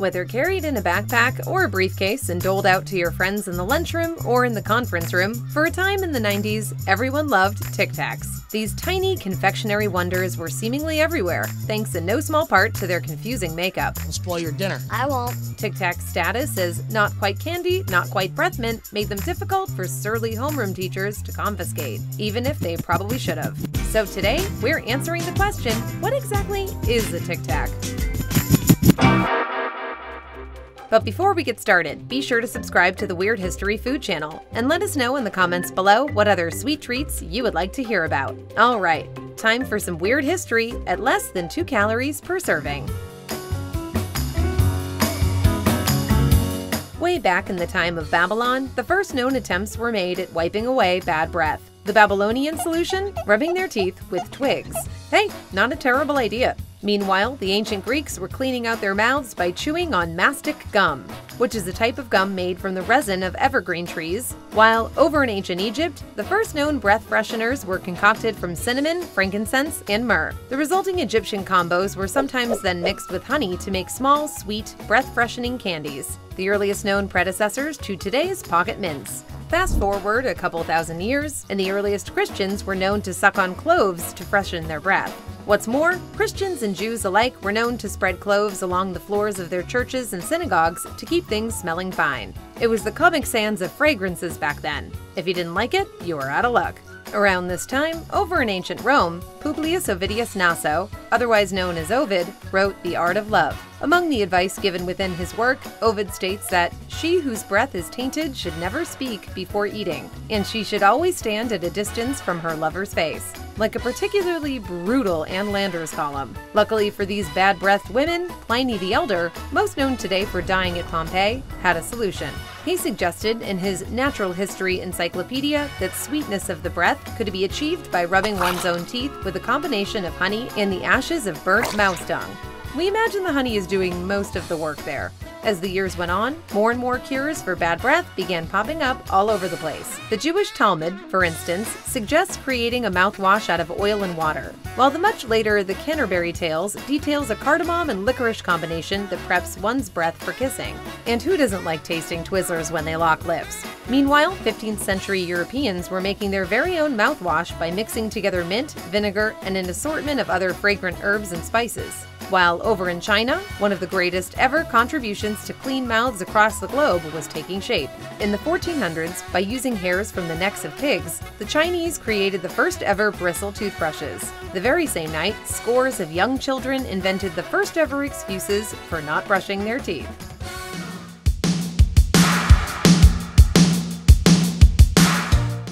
Whether carried in a backpack or a briefcase and doled out to your friends in the lunchroom or in the conference room, for a time in the 90s, everyone loved Tic Tacs. These tiny confectionery wonders were seemingly everywhere, thanks in no small part to their confusing makeup. I'll spoil your dinner. I won't. Tic Tac's status as not quite candy, not quite breath mint made them difficult for surly homeroom teachers to confiscate, even if they probably should have. So today, we're answering the question, what exactly is a Tic Tac? But before we get started, be sure to subscribe to the Weird History Food channel and let us know in the comments below what other sweet treats you would like to hear about. Alright, time for some weird history at less than 2 calories per serving. Way back in the time of Babylon, the first known attempts were made at wiping away bad breath. The Babylonian solution? Rubbing their teeth with twigs. Hey, not a terrible idea. Meanwhile, the ancient Greeks were cleaning out their mouths by chewing on mastic gum, which is a type of gum made from the resin of evergreen trees, while over in ancient Egypt, the first known breath fresheners were concocted from cinnamon, frankincense, and myrrh. The resulting Egyptian combos were sometimes then mixed with honey to make small, sweet, breath-freshening candies, the earliest known predecessors to today's pocket mints. Fast forward a couple thousand years, and the earliest Christians were known to suck on cloves to freshen their breath. What's more, Christians and Jews alike were known to spread cloves along the floors of their churches and synagogues to keep things smelling fine. It was the Comic Sans of fragrances back then. If you didn't like it, you were out of luck. Around this time, over in ancient Rome, Publius Ovidius Naso, otherwise known as Ovid, wrote The Art of Love. Among the advice given within his work, Ovid states that she whose breath is tainted should never speak before eating, and she should always stand at a distance from her lover's face, like a particularly brutal Ann Landers column. Luckily for these bad-breathed women, Pliny the Elder, most known today for dying at Pompeii, had a solution. He suggested in his Natural History Encyclopedia that sweetness of the breath could be achieved by rubbing one's own teeth with a combination of honey and the ashes of burnt mouse dung. We imagine the honey is doing most of the work there. As the years went on, more and more cures for bad breath began popping up all over the place. The Jewish Talmud, for instance, suggests creating a mouthwash out of oil and water, while the much later The Canterbury Tales details a cardamom and licorice combination that preps one's breath for kissing. And who doesn't like tasting Twizzlers when they lock lips? Meanwhile, 15th century Europeans were making their very own mouthwash by mixing together mint, vinegar, and an assortment of other fragrant herbs and spices. While over in China, one of the greatest ever contributions to clean mouths across the globe was taking shape. In the 1400s, by using hairs from the necks of pigs, the Chinese created the first ever bristle toothbrushes. The very same night, scores of young children invented the first ever excuses for not brushing their teeth.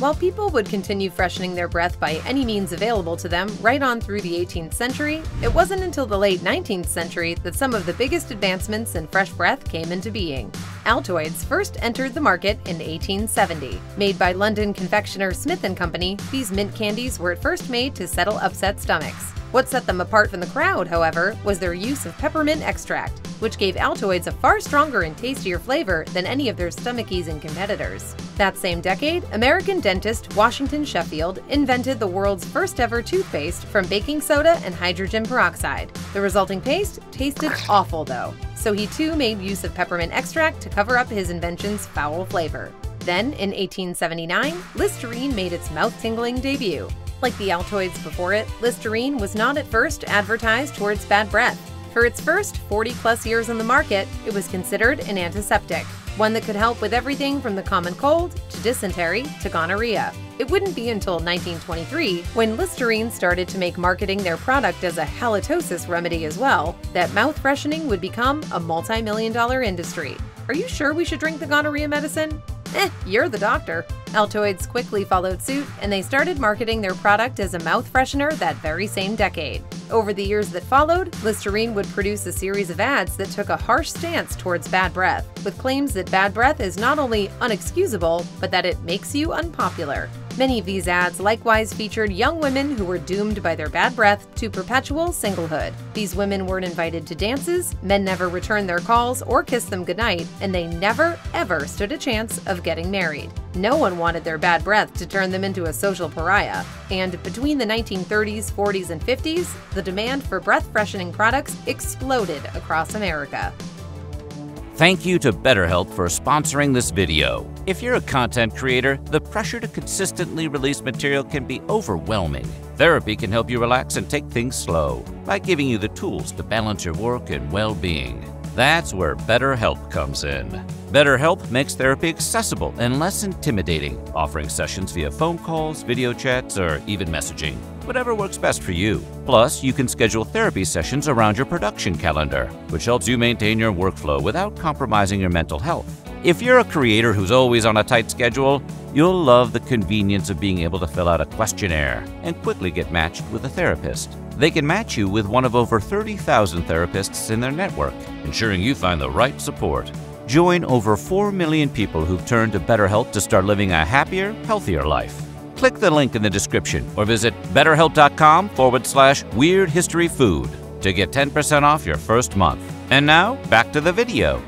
While people would continue freshening their breath by any means available to them right on through the 18th century, it wasn't until the late 19th century that some of the biggest advancements in fresh breath came into being. Altoids first entered the market in 1870. Made by London confectioner Smith & Company, these mint candies were at first made to settle upset stomachs. What set them apart from the crowd, however, was their use of peppermint extract, which gave Altoids a far stronger and tastier flavor than any of their stomach-easing competitors. That same decade, American dentist Washington Sheffield invented the world's first ever toothpaste from baking soda and hydrogen peroxide. The resulting paste tasted awful though, so he too made use of peppermint extract to cover up his invention's foul flavor. Then, in 1879, Listerine made its mouth-tingling debut. Like the Altoids before it, Listerine was not at first advertised towards bad breath. For its first 40-plus years on the market, it was considered an antiseptic, one that could help with everything from the common cold to dysentery to gonorrhea. It wouldn't be until 1923, when Listerine started to make marketing their product as a halitosis remedy as well, that mouth freshening would become a multi-million-dollar industry. Are you sure we should drink the gonorrhea medicine? You're the doctor. Altoids quickly followed suit, and they started marketing their product as a mouth freshener that very same decade. Over the years that followed, Listerine would produce a series of ads that took a harsh stance towards bad breath, with claims that bad breath is not only unexcusable, but that it makes you unpopular. Many of these ads likewise featured young women who were doomed by their bad breath to perpetual singlehood. These women weren't invited to dances, men never returned their calls or kissed them goodnight, and they never, ever stood a chance of getting married. No one wanted their bad breath to turn them into a social pariah. And between the 1930s, 40s, and 50s, the demand for breath-freshening products exploded across America. Thank you to BetterHelp for sponsoring this video. If you're a content creator, the pressure to consistently release material can be overwhelming. Therapy can help you relax and take things slow by giving you the tools to balance your work and well-being. That's where BetterHelp comes in. BetterHelp makes therapy accessible and less intimidating, offering sessions via phone calls, video chats, or even messaging. Whatever works best for you. Plus, you can schedule therapy sessions around your production calendar, which helps you maintain your workflow without compromising your mental health. If you're a creator who's always on a tight schedule, you'll love the convenience of being able to fill out a questionnaire and quickly get matched with a therapist. They can match you with one of over 30,000 therapists in their network, ensuring you find the right support. Join over 4 million people who've turned to BetterHelp to start living a happier, healthier life. Click the link in the description or visit betterhelp.com/weirdhistoryfood to get 10% off your first month. And now, back to the video.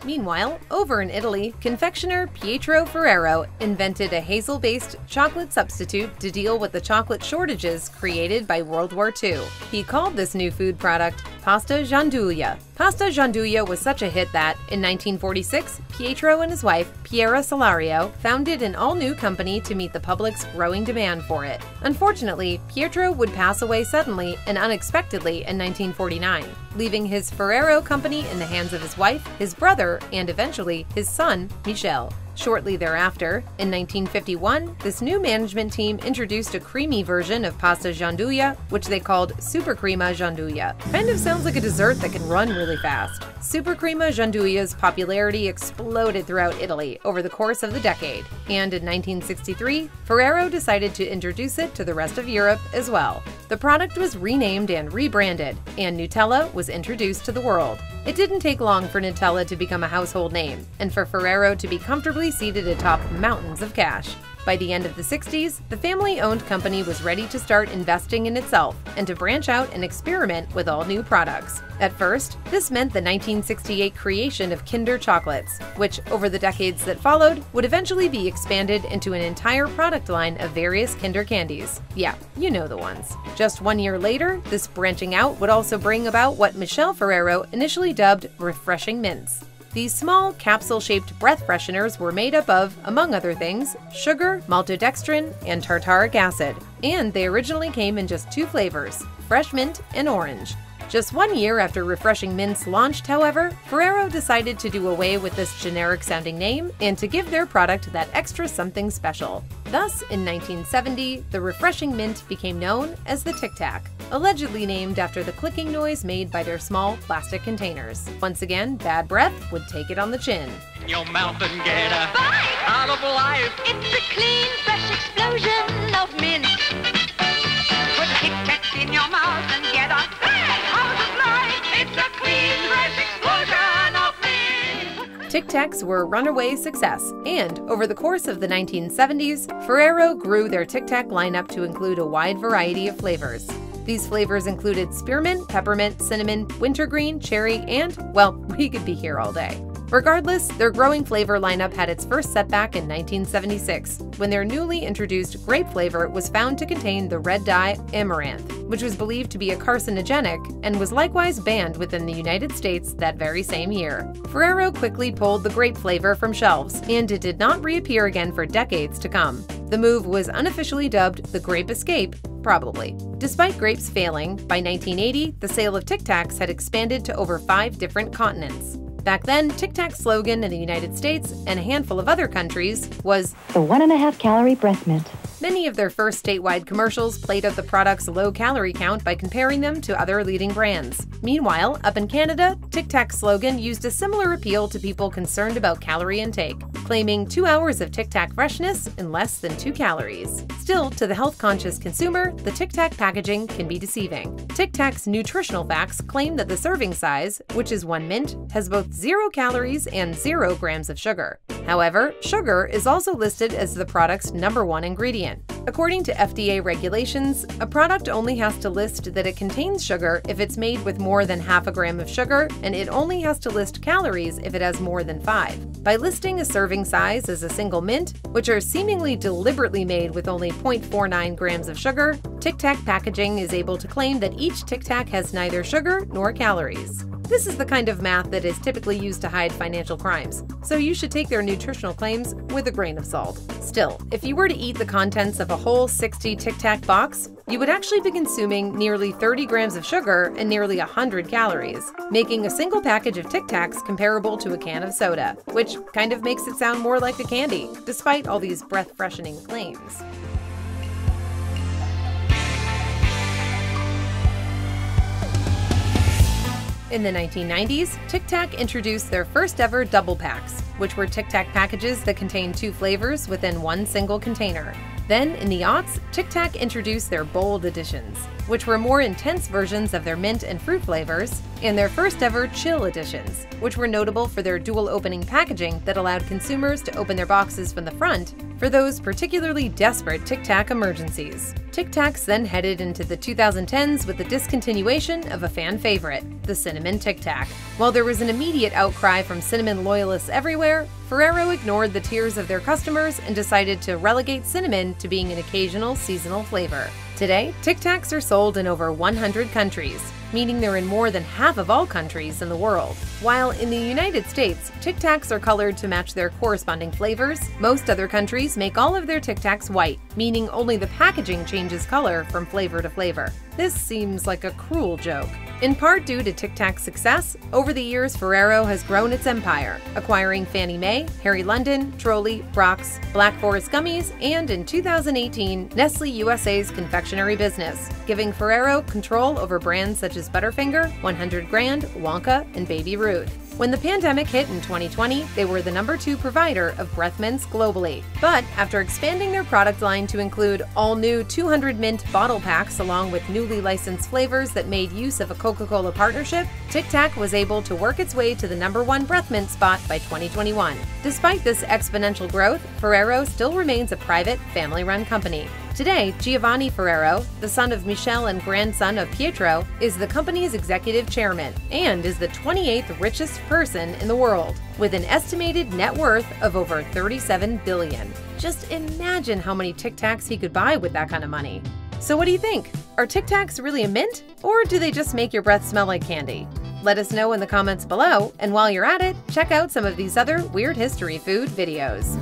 Meanwhile, over in Italy, confectioner Pietro Ferrero invented a hazel-based chocolate substitute to deal with the chocolate shortages created by World War II. He called this new food product Pasta Gianduja. Pasta Gianduja was such a hit that, in 1946, Pietro and his wife, Piera Solario, founded an all-new company to meet the public's growing demand for it. Unfortunately, Pietro would pass away suddenly and unexpectedly in 1949, leaving his Ferrero company in the hands of his wife, his brother, and eventually his son, Michel. Shortly thereafter, in 1951, this new management team introduced a creamy version of Pasta Gianduja, which they called Super Crema Gianduja. Kind of sounds like a dessert that can run really fast. Super Crema Gianduja's popularity exploded throughout Italy over the course of the decade, and in 1963, Ferrero decided to introduce it to the rest of Europe as well. The product was renamed and rebranded, and Nutella was introduced to the world. It didn't take long for Nutella to become a household name, and for Ferrero to be comfortably seated atop mountains of cash. By the end of the 60s, the family-owned company was ready to start investing in itself and to branch out and experiment with all new products. At first, this meant the 1968 creation of Kinder chocolates, which, over the decades that followed, would eventually be expanded into an entire product line of various Kinder candies. Yeah, you know the ones. Just 1 year later, this branching out would also bring about what Michel Ferrero initially dubbed refreshing mints. These small, capsule-shaped breath fresheners were made up of, among other things, sugar, maltodextrin, and tartaric acid, and they originally came in just 2 flavors, fresh mint and orange. Just 1 year after Refreshing Mints launched, however, Ferrero decided to do away with this generic-sounding name and to give their product that extra something special. Thus, in 1970, the Refreshing Mint became known as the Tic Tac, allegedly named after the clicking noise made by their small plastic containers. Once again, bad breath would take it on the chin. Your mouth and get a bite out of life. It's a clean, fresh explosion of mint. Put a Tic Tac in your mouth and get a bite out of life. It's a clean, fresh explosion of mint. Tic Tacs were a runaway success, and over the course of the 1970s, Ferrero grew their Tic Tac lineup to include a wide variety of flavors. These flavors included spearmint, peppermint, cinnamon, wintergreen, cherry, and, well, we could be here all day. Regardless, their growing flavor lineup had its first setback in 1976, when their newly introduced grape flavor was found to contain the red dye amaranth, which was believed to be a carcinogenic and was likewise banned within the United States that very same year. Ferrero quickly pulled the grape flavor from shelves, and it did not reappear again for decades to come. The move was unofficially dubbed the Grape Escape, probably. Despite grapes failing, by 1980, the sale of Tic Tacs had expanded to over 5 different continents. Back then, Tic Tac's slogan in the United States and a handful of other countries was the 1.5 calorie breath mint. Many of their first statewide commercials played up the product's low calorie count by comparing them to other leading brands. Meanwhile, up in Canada, Tic Tac's slogan used a similar appeal to people concerned about calorie intake, claiming 2 hours of Tic Tac freshness in less than 2 calories. Still, to the health-conscious consumer, the Tic Tac packaging can be deceiving. Tic Tac's nutritional facts claim that the serving size, which is 1 mint, has both 0 calories and 0 grams of sugar. However, sugar is also listed as the product's #1 ingredient. According to FDA regulations, a product only has to list that it contains sugar if it's made with more than half a gram of sugar, and it only has to list calories if it has more than 5. By listing a serving size as a single mint, which are seemingly deliberately made with only 0.49 grams of sugar, Tic Tac packaging is able to claim that each Tic Tac has neither sugar nor calories. This is the kind of math that is typically used to hide financial crimes, so you should take their nutritional claims with a grain of salt. Still, if you were to eat the contents of a whole 60 Tic Tac box, you would actually be consuming nearly 30 grams of sugar and nearly 100 calories, making a single package of Tic Tacs comparable to a can of soda, which kind of makes it sound more like a candy, despite all these breath-freshening claims. In the 1990s, Tic Tac introduced their first ever double packs, which were Tic Tac packages that contained 2 flavors within one single container. Then, in the aughts, Tic Tac introduced their bold editions, which were more intense versions of their mint and fruit flavors, and their first ever chill editions, which were notable for their dual opening packaging that allowed consumers to open their boxes from the front for those particularly desperate Tic Tac emergencies. Tic Tacs then headed into the 2010s with the discontinuation of a fan favorite, the Cinnamon Tic Tac. While there was an immediate outcry from cinnamon loyalists everywhere, Ferrero ignored the tears of their customers and decided to relegate cinnamon to being an occasional seasonal flavor. Today, Tic Tacs are sold in over 100 countries, meaning they're in more than half of all countries in the world. While in the United States, Tic Tacs are colored to match their corresponding flavors, most other countries make all of their Tic Tacs white, meaning only the packaging changes color from flavor to flavor. This seems like a cruel joke. In part due to Tic Tac's success, over the years Ferrero has grown its empire, acquiring Fannie Mae, Harry London, Trolli, Brock's, Black Forest Gummies, and in 2018, Nestle USA's confectionery business, giving Ferrero control over brands such as Butterfinger, 100 Grand, Wonka, and Baby Ruth. When the pandemic hit in 2020, they were the #2 provider of breath mints globally. But after expanding their product line to include all new 200 mint bottle packs along with newly licensed flavors that made use of a Coca-Cola partnership, Tic Tac was able to work its way to the #1 breath mint spot by 2021. Despite this exponential growth, Ferrero still remains a private, family-run company. Today, Giovanni Ferrero, the son of Michel and grandson of Pietro, is the company's executive chairman and is the 28th richest person in the world, with an estimated net worth of over $37 billion. Just imagine how many Tic Tacs he could buy with that kind of money. So what do you think? Are Tic Tacs really a mint, or do they just make your breath smell like candy? Let us know in the comments below, and while you're at it, check out some of these other Weird History Food videos.